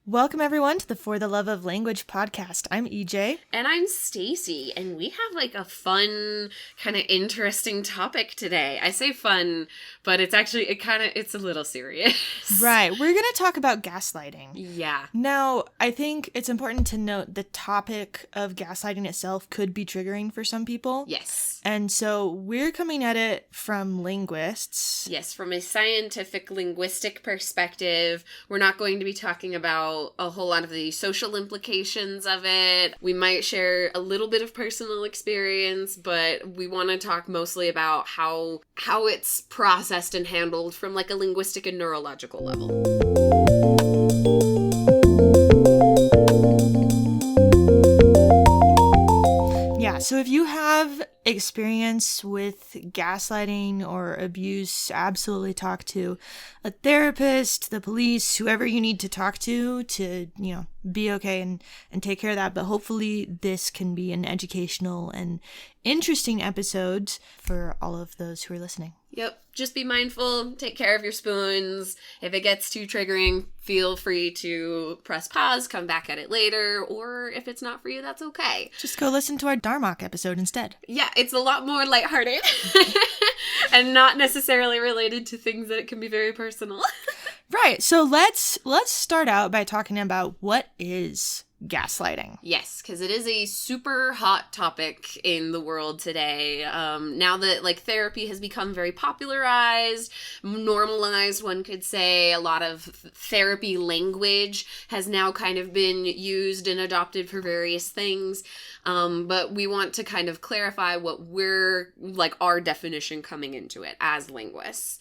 Welcome everyone to the For the Love of Language podcast. I'm EJ. And I'm Stacy, and we have like a fun, kind of interesting topic today. I say fun, but it's actually, it's a little serious. Right. We're going to talk about gaslighting. Yeah. Now, I think it's important to note the topic of gaslighting itself could be triggering for some people. Yes. And so we're coming at it from linguists. Yes, from a scientific linguistic perspective. We're not going to be talking about a whole lot of the social implications of it. We might share a little bit of personal experience, but we want to talk mostly about how it's processed and handled from like a linguistic and neurological level. Yeah, so if you have experience with gaslighting or abuse, absolutely talk to a therapist, the police, whoever you need to talk to, be okay and take care of that. But hopefully this can be an educational and interesting episode for all of those who are listening. Yep. Just be mindful. Take care of your spoons. If it gets too triggering, feel free to press pause, come back at it later, or if it's not for you, that's okay. Just go listen to our Darmok episode instead. Yeah, it's a lot more lighthearted and not necessarily related to things that can be very personal. Right. So let's start out by talking about what is gaslighting. Yes, because it is a super hot topic in the world today. Now that like therapy has become very popularized, normalized, one could say, a lot of therapy language has now kind of been used and adopted for various things. But we want to kind of clarify what we're like our definition coming into it as linguists.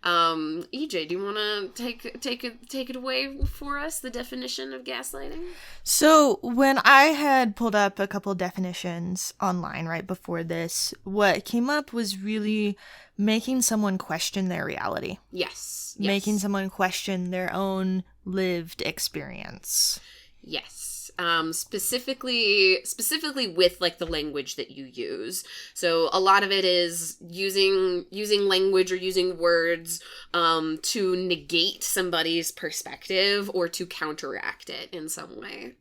EJ, do you want to take it away for us, the definition of gaslighting? So when I had pulled up a couple definitions online right before this, what came up was really making someone question their reality. Yes. Making someone question their own lived experience. Yes. Specifically with like the language that you use. So a lot of it is using language or using words to negate somebody's perspective or to counteract it in some way.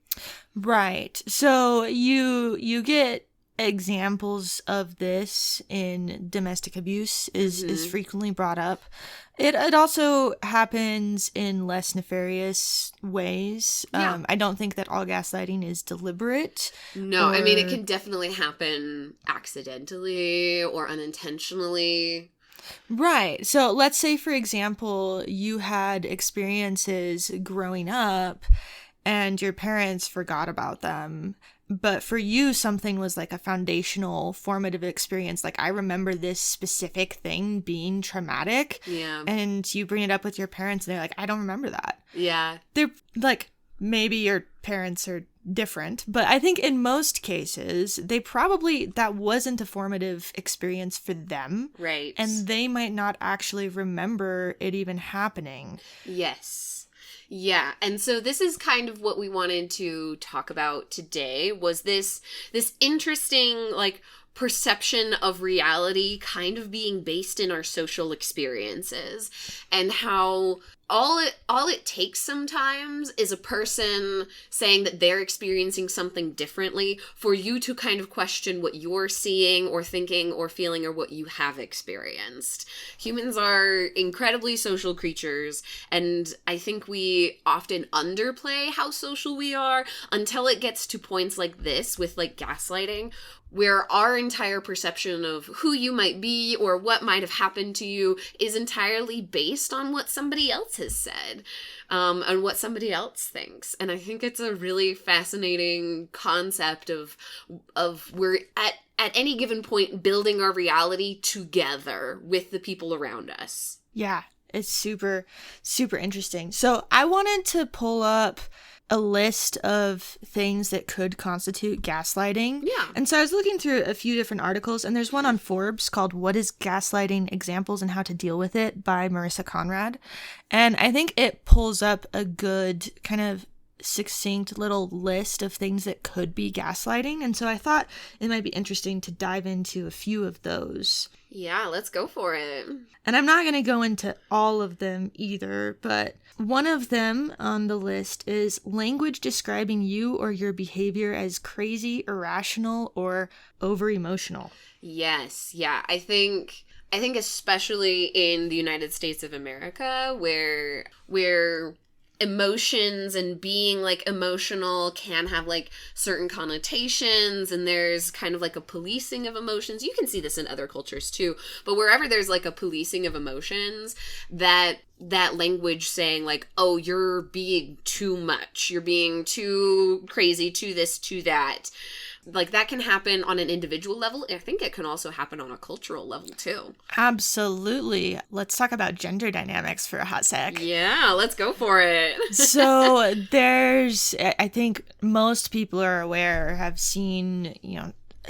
Right. So you get examples of this in domestic abuse is frequently brought up. It also happens in less nefarious ways. Yeah. I don't think that all gaslighting is deliberate. No, I mean, it can definitely happen accidentally or unintentionally. Right. So let's say, for example, you had experiences growing up and your parents forgot about them. But for you, something was like a foundational, formative experience. Like, I remember this specific thing being traumatic. Yeah. And you bring it up with your parents, and they're like, I don't remember that. Yeah. They're like, maybe your parents are different. But I think in most cases, that wasn't a formative experience for them. Right. And they might not actually remember it even happening. Yes. Yeah, and so this is kind of what we wanted to talk about today, was this interesting, like, perception of reality kind of being based in our social experiences, and how all it takes sometimes is a person saying that they're experiencing something differently for you to kind of question what you're seeing or thinking or feeling or what you have experienced. Humans are incredibly social creatures, and I think we often underplay how social we are until it gets to points like this with like gaslighting, where our entire perception of who you might be or what might have happened to you is entirely based on what somebody else has said, and what somebody else thinks. And I think it's a really fascinating concept of we're at any given point building our reality together with the people around us. Yeah, it's super, super interesting. So I wanted to pull up a list of things that could constitute gaslighting. Yeah. And so I was looking through a few different articles, and there's one on Forbes called What is Gaslighting? Examples and How to Deal with It by Marissa Conrad. And I think it pulls up a good kind of succinct little list of things that could be gaslighting. And so I thought it might be interesting to dive into a few of those. Yeah, let's go for it. And I'm not going to go into all of them either, but one of them on the list is language describing you or your behavior as crazy, irrational, or over-emotional. Yes, yeah. I think especially in the United States of America, where emotions and being like emotional can have like certain connotations, and there's kind of like a policing of emotions. You can see this in other cultures too, but wherever there's like a policing of emotions, that language saying like, oh, you're being too much, you're being too crazy, too this, too that, like that can happen on an individual level. I think it can also happen on a cultural level too. Absolutely. Let's talk about gender dynamics for a hot sec. Yeah, let's go for it. So I think most people are aware or have seen,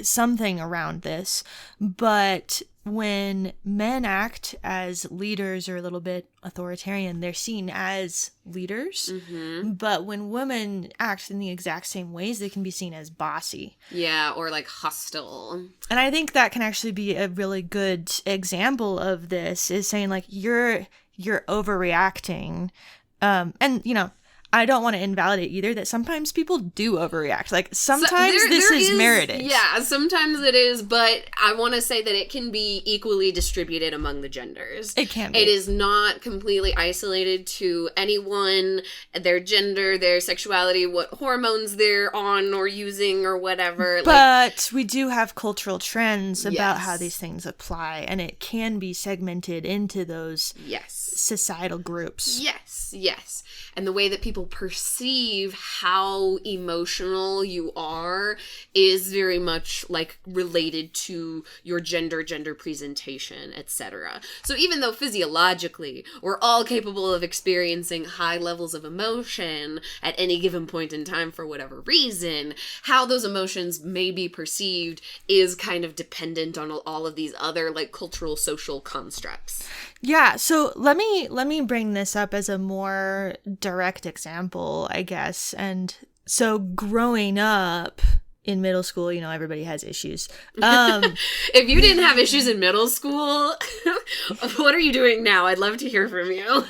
something around this, but when men act as leaders or a little bit authoritarian, they're seen as leaders. Mm-hmm. But when women act in the exact same ways, they can be seen as bossy. Yeah, or like hostile. And I think that can actually be a really good example of this, is saying like, you're overreacting. And, I don't want to invalidate either that sometimes people do overreact. Like sometimes this is merited. Yeah, sometimes it is, but I want to say that it can be equally distributed among the genders. It can be. It is not completely isolated to anyone, their gender, their sexuality, what hormones they're on or using or whatever. But we do have cultural trends about how these things apply, and it can be segmented into those societal groups. Yes. And the way that people perceive how emotional you are is very much like related to your gender presentation, etc. So even though physiologically we're all capable of experiencing high levels of emotion at any given point in time for whatever reason, how those emotions may be perceived is kind of dependent on all of these other like cultural social constructs. Yeah, so let me bring this up as a more direct example, I guess. And so growing up in middle school, everybody has issues. If you didn't have issues in middle school, what are you doing now? I'd love to hear from you.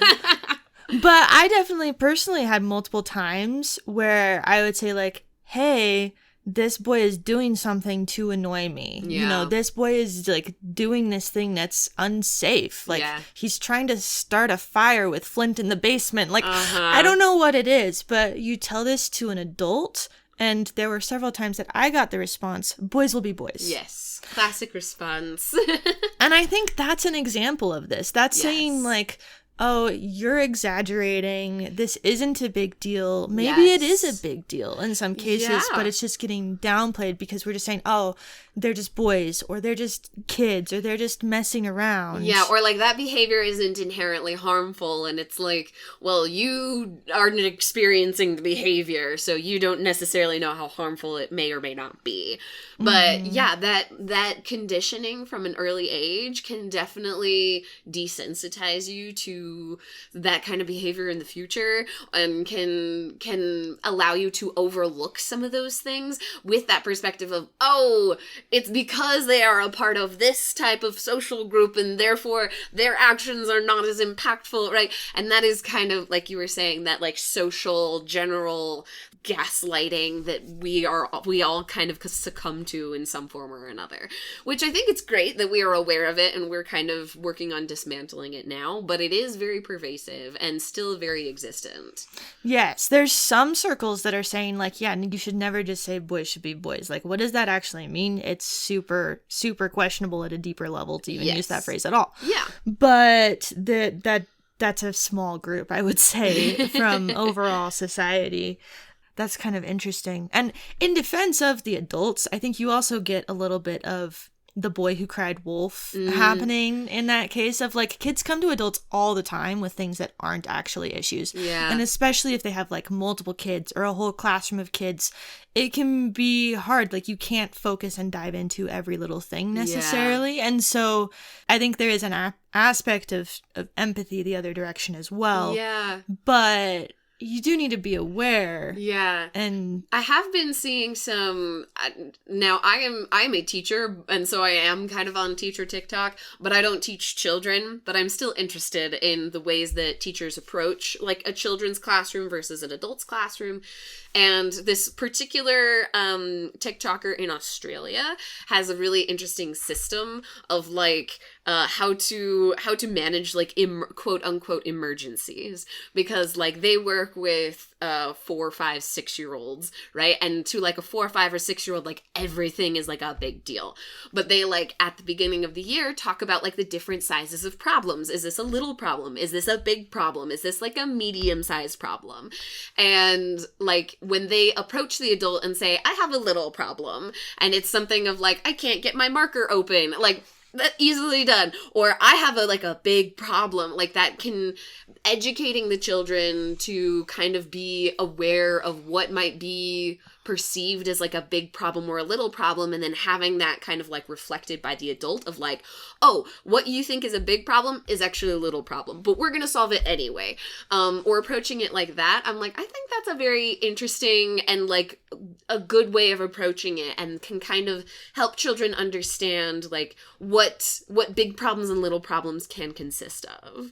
But I definitely personally had multiple times where I would say like, hey, this boy is doing something to annoy me. Yeah. This boy is like doing this thing that's unsafe. Like he's trying to start a fire with Flint in the basement. Like, I don't know what it is, but you tell this to an adult, and there were several times that I got the response, boys will be boys. Yes. Classic response. And I think that's an example of this. That's saying like, oh, you're exaggerating. This isn't a big deal. Maybe it is a big deal in some cases, but it's just getting downplayed because we're just saying, oh, they're just boys, or they're just kids, or they're just messing around. Yeah, or like that behavior isn't inherently harmful, and it's like, well, you aren't experiencing the behavior, so you don't necessarily know how harmful it may or may not be. But yeah, that conditioning from an early age can definitely desensitize you to that kind of behavior in the future, and can allow you to overlook some of those things with that perspective of, oh, it's because they are a part of this type of social group and therefore their actions are not as impactful, right? And that is kind of like you were saying, that like social general gaslighting that we all kind of succumb to in some form or another, which I think it's great that we are aware of it and we're kind of working on dismantling it now, but it is very pervasive and still very existent. Yes, there's some circles that are saying like, yeah, you should never just say boys should be boys. Like, what does that actually mean? It's super, super questionable at a deeper level to even use that phrase at all. Yeah. But that's a small group, I would say, from overall society. That's kind of interesting. And in defense of the adults, I think you also get a little bit of the boy who cried wolf happening in that case of like, kids come to adults all the time with things that aren't actually issues. Yeah. And especially if they have like multiple kids or a whole classroom of kids, it can be hard. Like you can't focus and dive into every little thing necessarily. Yeah. And so I think there is an aspect of empathy the other direction as well. Yeah. But you do need to be aware. Yeah. And I have been seeing some, now I am a teacher, and so I am kind of on teacher TikTok, but I don't teach children, but I'm still interested in the ways that teachers approach like a children's classroom versus an adult's classroom. And this particular TikToker in Australia has a really interesting system of like how to manage like quote unquote emergencies, because like they work with 4, 5, 6-year-olds, right? And to like a 4, 5, or 6-year-old, like everything is like a big deal. But they like at the beginning of the year talk about like the different sizes of problems. Is this a little problem? Is this a big problem? Is this like a medium-sized problem? And like when they approach the adult and say, I have a little problem, and it's something of like, I can't get my marker open, like that easily done, or I have a big problem, like that can educating the children to kind of be aware of what might be perceived as like a big problem or a little problem, and then having that kind of like reflected by the adult of like, oh, what you think is a big problem is actually a little problem, but we're gonna solve it anyway, or approaching it like that. I'm like, I think that's a very interesting and like a good way of approaching it, and can kind of help children understand like what big problems and little problems can consist of.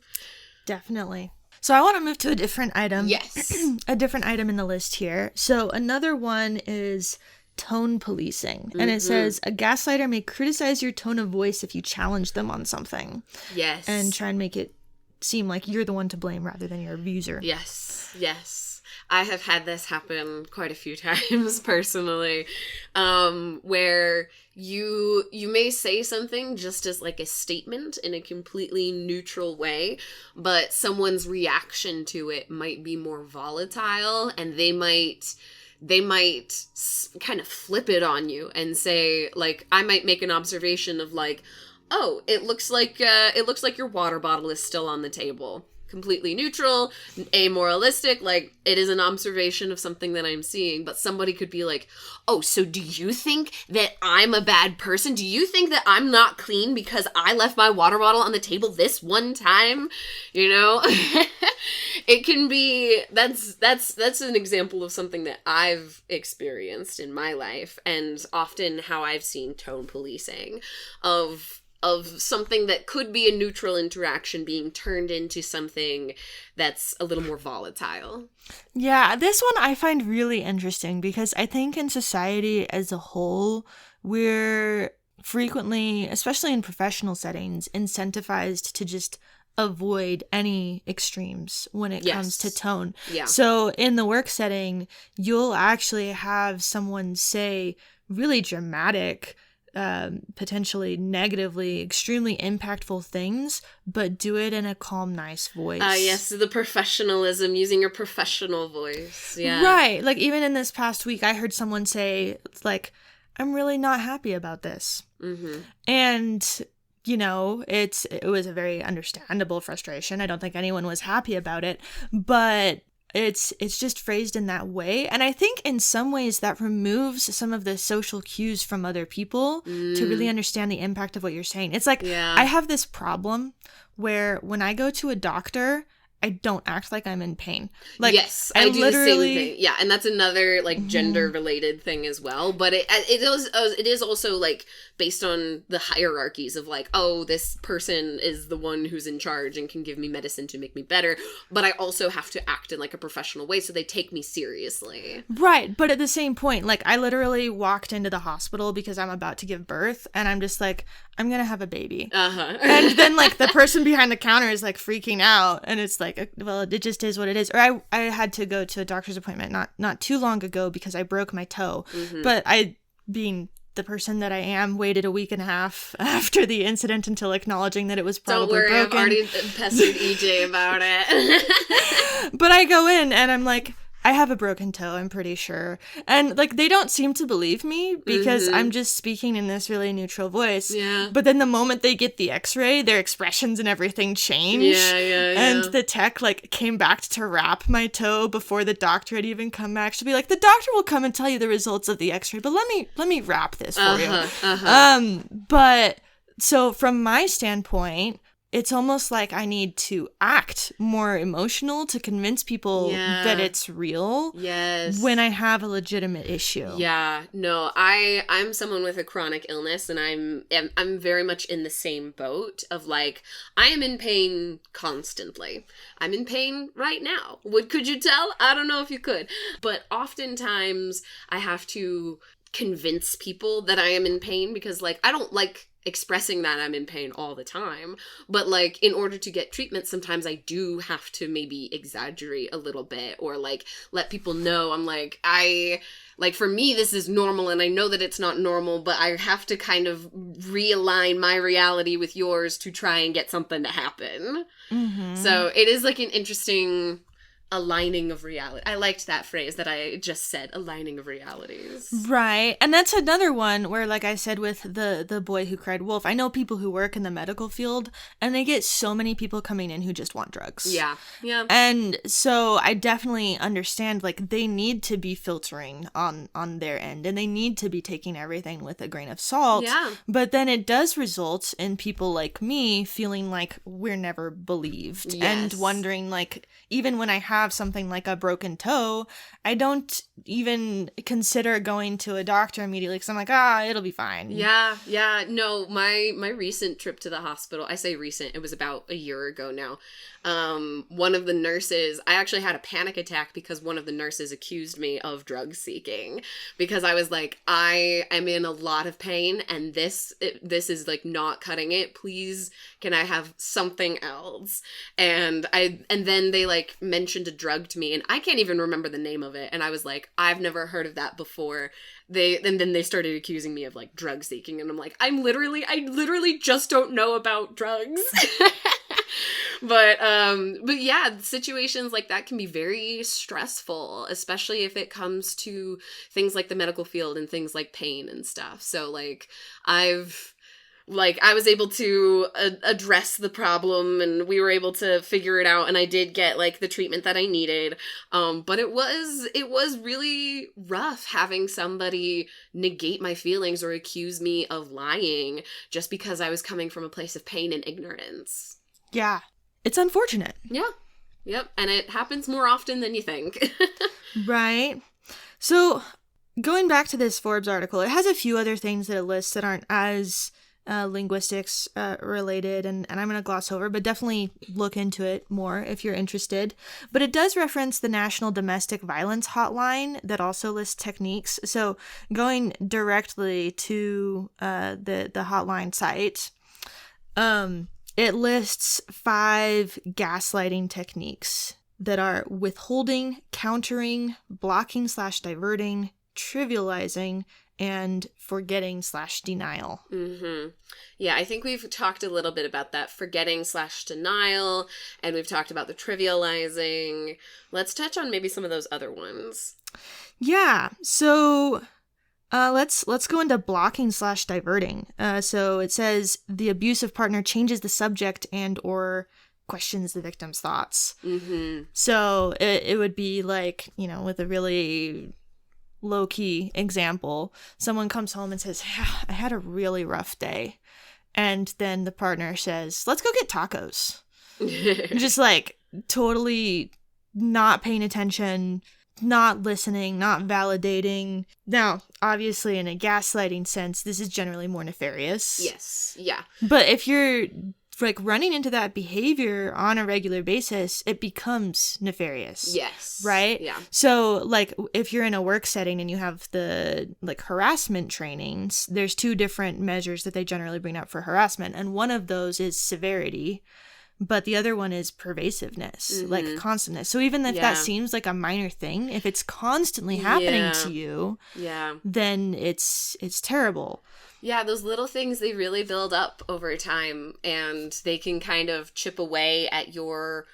Definitely. So I want to move to a different item. Yes. A different item in the list here. So another one is tone policing. And it says, a gaslighter may criticize your tone of voice if you challenge them on something. Yes. And try and make it seem like you're the one to blame rather than your abuser. Yes. Yes. I have had this happen quite a few times personally, where you may say something just as like a statement in a completely neutral way, but someone's reaction to it might be more volatile, and they might kind of flip it on you and say, like, I might make an observation of like, oh, it looks like your water bottle is still on the table. Completely neutral, amoralistic, like it is an observation of something that I'm seeing, but somebody could be like, oh, so do you think that I'm a bad person? Do you think that I'm not clean because I left my water bottle on the table this one time? You know? It can be, that's an example of something that I've experienced in my life, and often how I've seen tone policing of something that could be a neutral interaction being turned into something that's a little more volatile. Yeah, this one I find really interesting because I think in society as a whole, we're frequently, especially in professional settings, incentivized to just avoid any extremes when it comes to tone. Yeah. So in the work setting, you'll actually have someone say really dramatic, potentially negatively, extremely impactful things, but do it in a calm, nice voice. Yes, the professionalism, using your professional voice. Yeah. Right. Like even in this past week, I heard someone say, like, I'm really not happy about this. Mm-hmm. And, you know, it was a very understandable frustration. I don't think anyone was happy about it, but it's just phrased in that way. And I think in some ways that removes some of the social cues from other people to really understand the impact of what you're saying. It's like, I have this problem where when I go to a doctor, I don't act like I'm in pain. Like, yes, I do literally, the same thing. Yeah, and that's another like gender-related thing as well. But it is also like based on the hierarchies of like, oh, this person is the one who's in charge and can give me medicine to make me better. But I also have to act in like a professional way, so they take me seriously. Right, but at the same point, like I literally walked into the hospital because I'm about to give birth, and I'm just like, I'm gonna have a baby. And then like the person behind the counter is like freaking out, and it's like, well, it just is what it is. Or I had to go to a doctor's appointment not too long ago because I broke my toe. But I, being the person that I am, waited a week and a half after the incident until acknowledging that it was probably broken. Don't worry, I've already pestered EJ about it. But I go in and I'm like, I have a broken toe, I'm pretty sure. And like they don't seem to believe me because I'm just speaking in this really neutral voice. Yeah. But then the moment they get the x-ray, their expressions and everything change. Yeah. And the tech like came back to wrap my toe before the doctor had even come back. She'll be like, the doctor will come and tell you the results of the x-ray, but let me wrap this for you. But so from my standpoint, it's almost like I need to act more emotional to convince people that it's real. Yes. When I have a legitimate issue. Yeah. No, I'm someone with a chronic illness, and I'm very much in the same boat of like, I am in pain constantly. I'm in pain right now. Could you tell? I don't know if you could. But oftentimes I have to convince people that I am in pain because like I don't like expressing that I'm in pain all the time, but like in order to get treatment sometimes I do have to maybe exaggerate a little bit or like let people know I'm like for me this is normal and I know that it's not normal, but I have to kind of realign my reality with yours to try and get something to happen. Mm-hmm. So it is like an interesting aligning of reality. I liked that phrase that I just said, aligning of realities. Right. And that's another one where, like I said, with the boy who cried wolf, I know people who work in the medical field and they get so many people coming in who just want drugs. Yeah. Yeah. And so I definitely understand, like, they need to be filtering on their end and they need to be taking everything with a grain of salt. Yeah. But then it does result in people like me feeling like we're never believed. Yes. And wondering, like, even when I have something like a broken toe, I don't even consider going to a doctor immediately because I'm like, it'll be fine. Yeah. No, my recent trip to the hospital, I say recent, it was about a year ago now. One of the nurses, I actually had a panic attack because one of the nurses accused me of drug seeking because I was like, I am in a lot of pain and this is like not cutting it. Please, can I have something else? And then they like mentioned a drug to me and I can't even remember the name of it. And I was like, I've never heard of that before. And then they started accusing me of like drug seeking and I'm like, I literally just don't know about drugs. But yeah, situations like that can be very stressful, especially if it comes to things like the medical field and things like pain and stuff. So like I was able to address the problem and we were able to figure it out and I did get like the treatment that I needed. But it was really rough having somebody negate my feelings or accuse me of lying just because I was coming from a place of pain and ignorance. Yeah. It's unfortunate. Yeah. Yep. And it happens more often than you think. Right. So going back to this Forbes article, it has a few other things that it lists that aren't as linguistics related, and I'm going to gloss over, but definitely look into it more if you're interested. But it does reference the National Domestic Violence Hotline that also lists techniques. So going directly to the hotline site, it lists 5 gaslighting techniques that are withholding, countering, blocking/diverting, trivializing, and forgetting/denial. Mm-hmm. Yeah, I think we've talked a little bit about that forgetting/denial, and we've talked about the trivializing. Let's touch on maybe some of those other ones. Yeah, so let's go into blocking/diverting. So it says the abusive partner changes the subject and or questions the victim's thoughts. Mm-hmm. So it would be like, with a really low-key example, someone comes home and says, I had a really rough day. And then the partner says, let's go get tacos. Just like totally not paying attention, not listening, not validating. Now, obviously, in a gaslighting sense, this is generally more nefarious. Yes. Yeah. But if you're like running into that behavior on a regular basis, it becomes nefarious. Yes. Right? Yeah. So like if you're in a work setting and you have the like harassment trainings, there's 2 different measures that they generally bring up for harassment. And one of those is severity, but the other one is pervasiveness, like constantness. So even if that seems like a minor thing, if it's constantly happening to you, then it's terrible. Yeah, those little things, they really build up over time and they can kind of chip away at your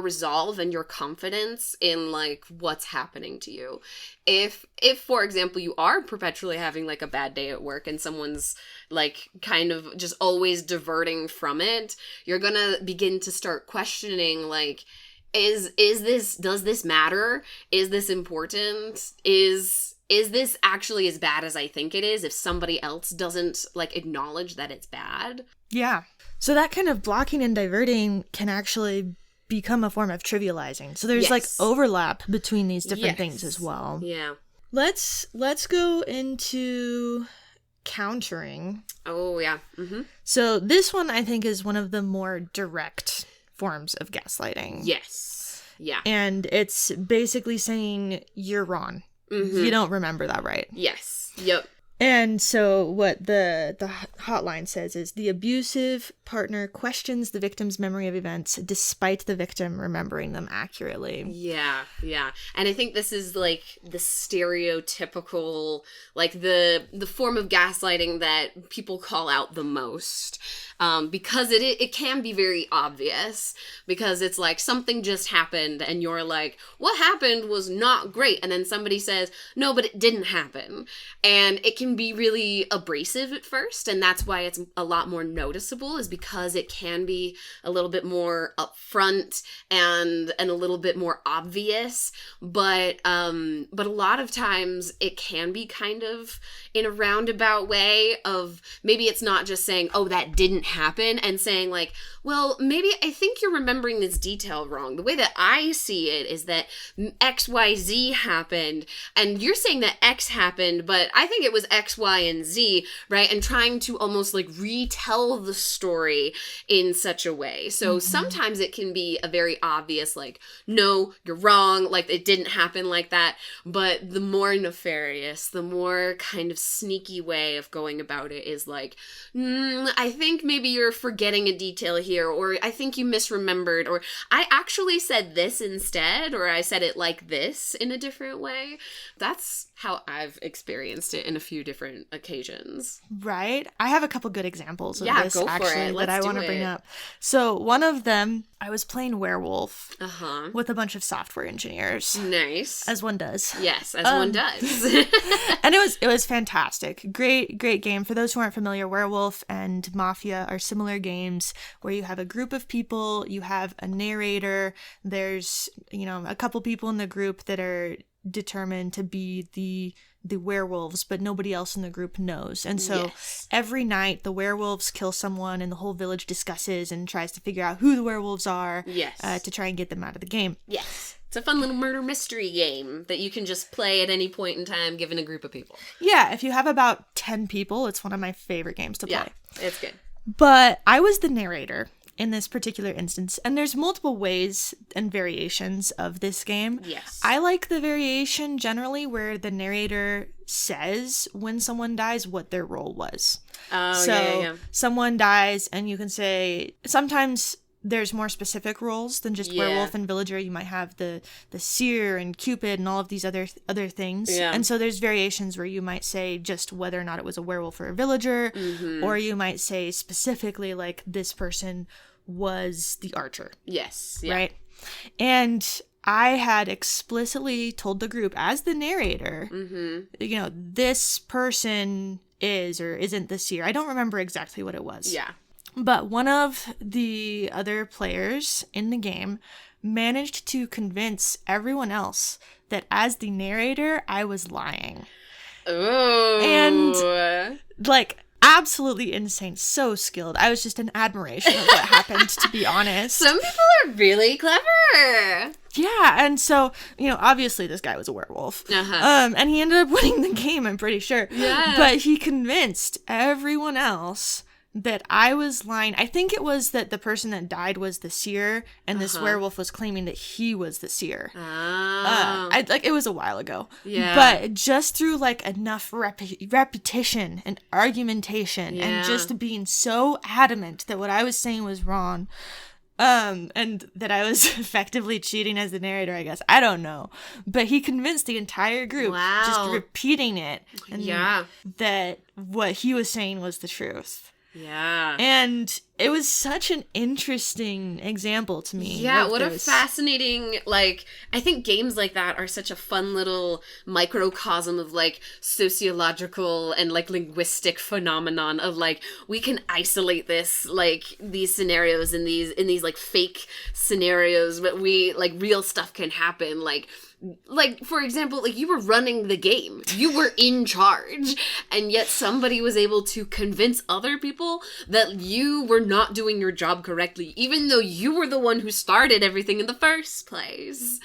resolve and your confidence in like what's happening to you. If for example you are perpetually having like a bad day at work and someone's like kind of just always diverting from it, you're gonna begin to start questioning like, does this matter? Is this important? Is this actually as bad as I think it is if somebody else doesn't, like, acknowledge that it's bad? Yeah. So that kind of blocking and diverting can actually become a form of trivializing. So there's, like, overlap between these different things as well. Yeah. Let's go into countering. Oh, yeah. Mm-hmm. So this one, I think, is one of the more direct forms of gaslighting. Yes. Yeah. And it's basically saying you're wrong. Mm-hmm. You don't remember that right. Yes. Yep. And so what the hotline says is the abusive partner questions the victim's memory of events despite the victim remembering them accurately. Yeah, yeah. And I think this is like the stereotypical, like the form of gaslighting that people call out the most. Because it can be very obvious, because it's like something just happened and you're like, what happened was not great. And then somebody says, no, but it didn't happen. And it can be really abrasive at first. And that's why it's a lot more noticeable, is because it can be a little bit more upfront and a little bit more obvious. But a lot of times it can be kind of in a roundabout way of maybe it's not just saying, oh, that didn't happen, and saying like, well, maybe I think you're remembering this detail wrong. The way that I see it is that XYZ happened, and you're saying that X happened, but I think it was X, Y, and Z, right? And trying to almost like retell the story in such a way. So sometimes it can be a very obvious, like, no, you're wrong, like it didn't happen like that. But the more nefarious, the more kind of sneaky way of going about it is like, I think maybe you're forgetting a detail here, or I think you misremembered, or I actually said this instead, or I said it like this in a different way. That's how I've experienced it in a few different occasions. Right? I have a couple good examples of this, go actually, for it. that I want to bring up. So one of them, I was playing Werewolf with a bunch of software engineers. Nice. As one does. Yes, as one does. And it was fantastic. Great game. For those who aren't familiar, Werewolf and Mafia are similar games where you have a group of people, you have a narrator, there's, a couple people in the group that are determined to be the werewolves, but nobody else in the group knows. And so every night the werewolves kill someone and the whole village discusses and tries to figure out who the werewolves are to try and get them out of the game. Yes. It's a fun little murder mystery game that you can just play at any point in time given a group of people. Yeah, if you have about 10 people, it's one of my favorite games to play. Yeah, it's good. But I was the narrator in this particular instance, and there's multiple ways and variations of this game. Yes. I like the variation generally where the narrator says when someone dies what their role was. Oh, so yeah. someone dies and you can say, sometimes there's more specific roles than just werewolf and villager. You might have the seer and cupid and all of these other things. Yeah. And so there's variations where you might say just whether or not it was a werewolf or a villager, or you might say specifically like this person was the archer. Yes. Yeah. Right? And I had explicitly told the group as the narrator, this person is or isn't the seer. I don't remember exactly what it was. Yeah. But one of the other players in the game managed to convince everyone else that as the narrator, I was lying. Oh. And, like, absolutely insane. So skilled. I was just in admiration of what happened, to be honest. Some people are really clever. Yeah, and so, obviously this guy was a werewolf. And he ended up winning the game, I'm pretty sure. Yeah. But he convinced everyone else that I was lying. I think it was that the person that died was the seer, and this werewolf was claiming that he was the seer. It was a while ago. Yeah. But just through like enough repetition and argumentation and just being so adamant that what I was saying was wrong, and that I was effectively cheating as the narrator, I guess. I don't know. But he convinced the entire group, just repeating it, and that what he was saying was the truth. Yeah. And it was such an interesting example to me. Yeah, what a fascinating, like, I think games like that are such a fun little microcosm of, like, sociological and, like, linguistic phenomenon of, like, we can isolate this, like, these scenarios in these, like, fake scenarios, but we, like, real stuff can happen, like, for example, like, you were running the game. You were in charge. And yet somebody was able to convince other people that you were not doing your job correctly, even though you were the one who started everything in the first place.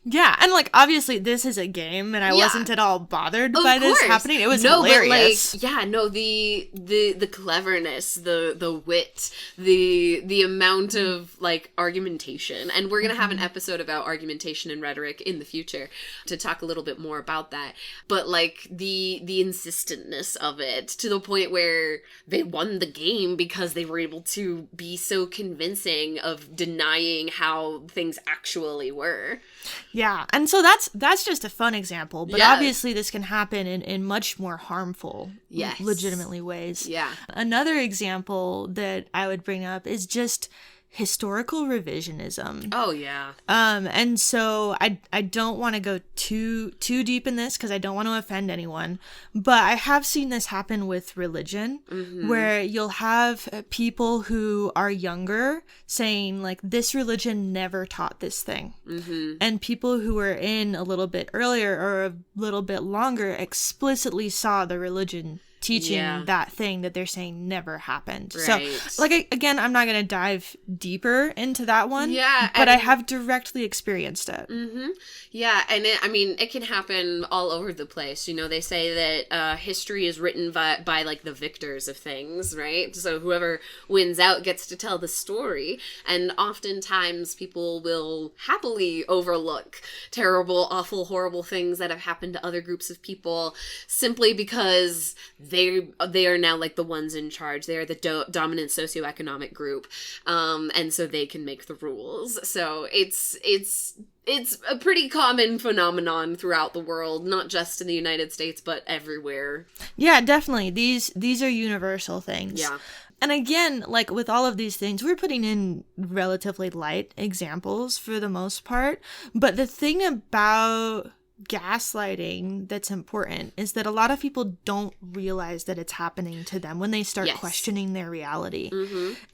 Yeah, and, like, obviously this is a game, and I wasn't at all bothered by this happening. It was hilarious. But, like, the cleverness, the wit, the amount of, like, argumentation. And we're gonna have an episode about argumentation and rhetoric in the future to talk a little bit more about that. But, like, the insistentness of it, to the point where they won the game because they were able to be so convincing of denying how things actually were. Yeah, and so that's just a fun example, but obviously this can happen in much more harmful, legitimately ways. Yeah. Another example that I would bring up is just historical revisionism. Oh, yeah. And so I don't want to go too deep in this because I don't want to offend anyone, but I have seen this happen with religion, where you'll have people who are younger saying, like, this religion never taught this thing. And people who were in a little bit earlier or a little bit longer explicitly saw the religion teaching that thing that they're saying never happened. Right. So, like, again, I'm not going to dive deeper into that one. Yeah. But I have directly experienced it. Yeah, and it can happen all over the place. You know, they say that history is written by, like, the victors of things, right? So whoever wins out gets to tell the story. And oftentimes people will happily overlook terrible, awful, horrible things that have happened to other groups of people simply because they are now, like, the ones in charge. They are the dominant socioeconomic group, and so they can make the rules. So it's a pretty common phenomenon throughout the world, not just in the United States, but everywhere. Yeah, definitely. These are universal things. Yeah. And again, like, with all of these things, we're putting in relatively light examples for the most part. But the thing about gaslighting that's important is that a lot of people don't realize that it's happening to them when they start questioning their reality.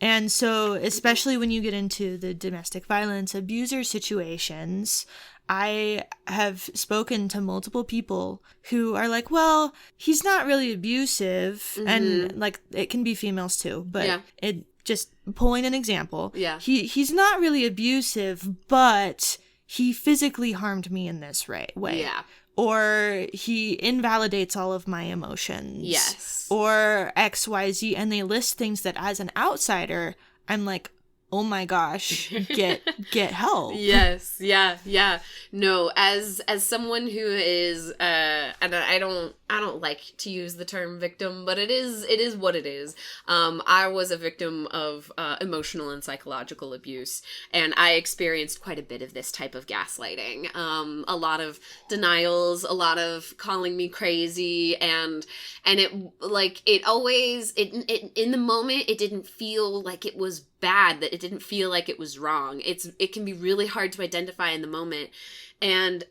And so, especially when you get into the domestic violence abuser situations, I have spoken to multiple people who are like, well, he's not really abusive. And, like, it can be females too, but it just pulling an example. Yeah. He's not really abusive, but he physically harmed me in this way. Yeah. Or he invalidates all of my emotions. Yes. Or XYZ. And they list things that, as an outsider, I'm like, oh my gosh, get help. Yes. Yeah. No, as someone who is and I don't like to use the term victim, but it is what it is. I was a victim of emotional and psychological abuse, and I experienced quite a bit of this type of gaslighting. A lot of denials, a lot of calling me crazy, and it always in the moment it didn't feel like it was bad, that it didn't feel like it was wrong. It can be really hard to identify in the moment. And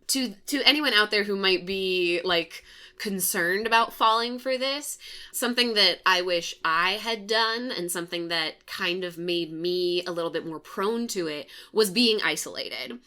to anyone out there who might be, like, concerned about falling for this, something that I wish I had done and something that kind of made me a little bit more prone to it was being isolated.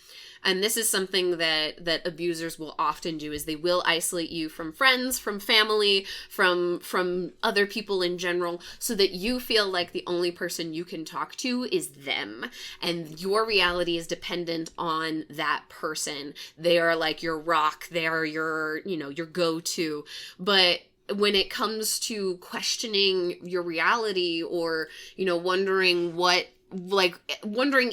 And this is something that abusers will often do, is they will isolate you from friends, from family, from other people in general, so that you feel like the only person you can talk to is them. And your reality is dependent on that person. They are like your rock. They are your go-to. But when it comes to questioning your reality, or, wondering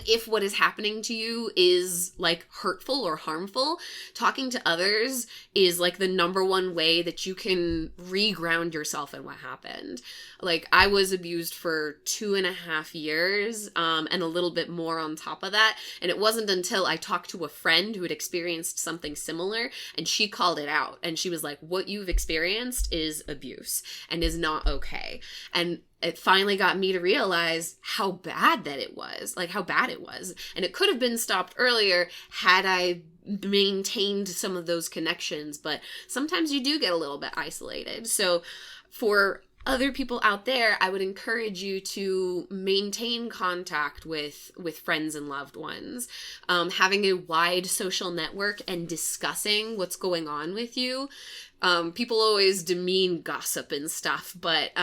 if what is happening to you is, like, hurtful or harmful, talking to others is, like, the number one way that you can reground yourself in what happened. Like, I was abused for 2.5 years, and a little bit more on top of that. And it wasn't until I talked to a friend who had experienced something similar, and she called it out. And she was like, what you've experienced is abuse and is not okay. And it finally got me to realize how bad it was. And it could have been stopped earlier had I maintained some of those connections, but sometimes you do get a little bit isolated. So for other people out there, I would encourage you to maintain contact with friends and loved ones. Having a wide social network and discussing what's going on with you. People always demean gossip and stuff, but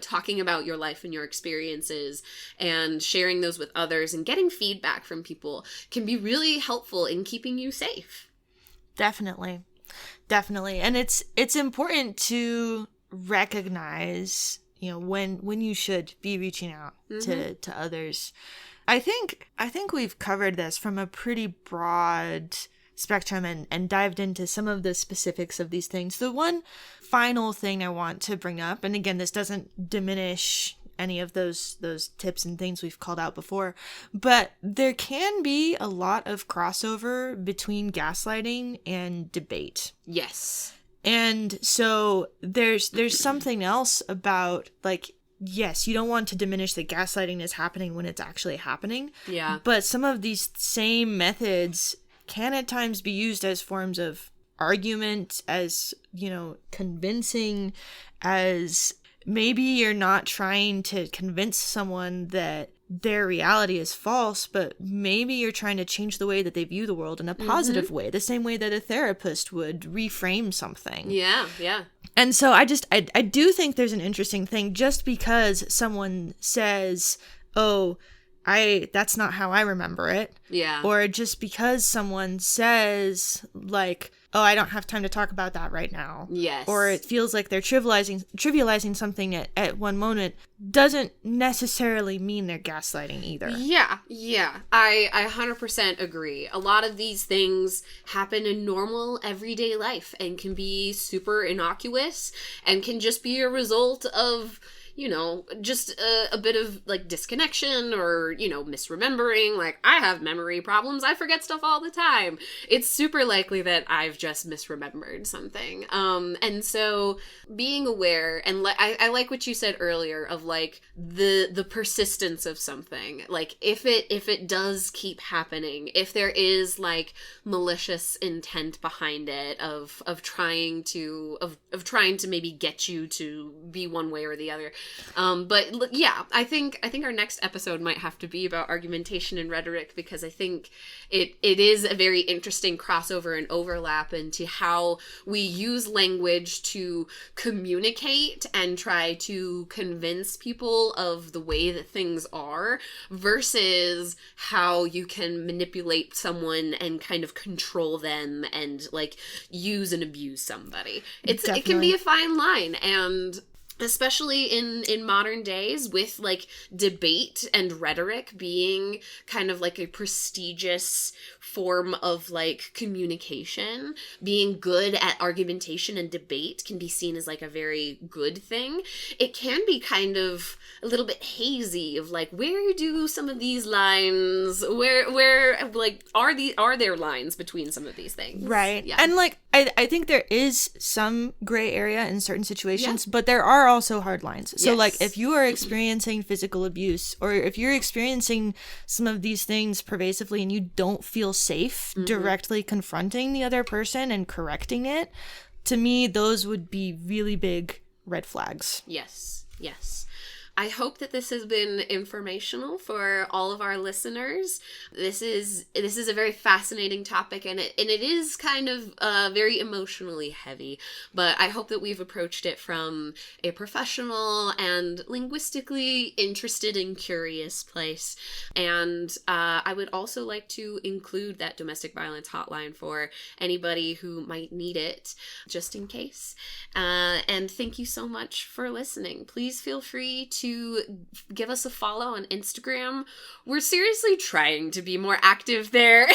talking about your life and your experiences and sharing those with others and getting feedback from people can be really helpful in keeping you safe. Definitely. And it's important to recognize, when you should be reaching out to others. I think we've covered this from a pretty broad spectrum and dived into some of the specifics of these things. The one final thing I want to bring up, and again, this doesn't diminish any of those tips and things we've called out before, but there can be a lot of crossover between gaslighting and debate. Yes. And so there's something else about, like, yes, you don't want to diminish that gaslighting is happening when it's actually happening. Yeah. But some of these same methods can at times be used as forms of argument, as, convincing, as maybe you're not trying to convince someone that their reality is false, but maybe you're trying to change the way that they view the world in a positive way, the same way that a therapist would reframe something. Yeah. And so I do think there's an interesting thing. Just because someone says, oh, that's not how I remember it. Yeah. Or just because someone says, like, oh, I don't have time to talk about that right now. Yes. Or it feels like they're trivializing something at one moment, doesn't necessarily mean they're gaslighting either. Yeah. I 100% agree. A lot of these things happen in normal everyday life and can be super innocuous and can just be a result of, just a bit of, like, disconnection or, misremembering. Like, I have memory problems. I forget stuff all the time. It's super likely that I've just misremembered something. And so being aware, and I like what you said earlier of, like, the persistence of something. Like, if it does keep happening, if there is, like, malicious intent behind it of trying to maybe get you to be one way or the other. But yeah, I think our next episode might have to be about argumentation and rhetoric, because I think it is a very interesting crossover and overlap into how we use language to communicate and try to convince people of the way that things are, versus how you can manipulate someone and kind of control them and, like, use and abuse somebody. It can be a fine line, and especially in modern days, with, like, debate and rhetoric being kind of like a prestigious form of, like, communication, being good at argumentation and debate can be seen as, like, a very good thing. It can be kind of a little bit hazy of, like, where do some of these lines, where like, are there lines between some of these things? Right. Yeah. And, like, I think there is some gray area in certain situations, but there are also hard lines. So, like, if you are experiencing physical abuse, or if you're experiencing some of these things pervasively and you don't feel safe directly confronting the other person and correcting it, to me, those would be really big red flags. Yes. I hope that this has been informational for all of our listeners. This is a very fascinating topic, and it is kind of very emotionally heavy, but I hope that we've approached it from a professional and linguistically interested and curious place. And I would also like to include that domestic violence hotline for anybody who might need it, just in case. And thank you so much for listening. Please feel free to give us a follow on Instagram. We're seriously trying to be more active there.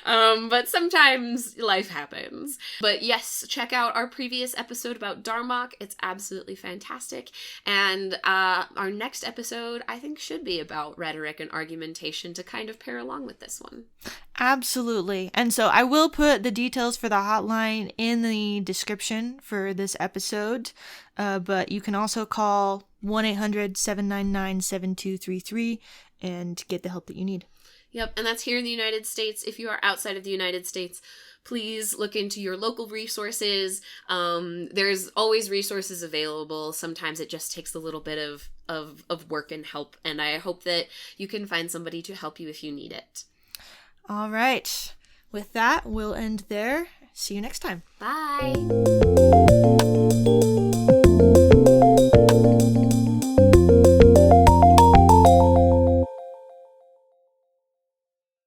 But sometimes life happens. But yes, check out our previous episode about Darmok. It's absolutely fantastic. And our next episode, I think, should be about rhetoric and argumentation to kind of pair along with this one. Absolutely. And so I will put the details for the hotline in the description for this episode. But you can also call 1-800-799-7233 and get the help that you need. Yep, and that's here in the United States. If you are outside of the United States, please look into your local resources. There's always resources available. Sometimes it just takes a little bit of work and help, and I hope that you can find somebody to help you if you need it. All right. With that, we'll end there. See you next time. Bye.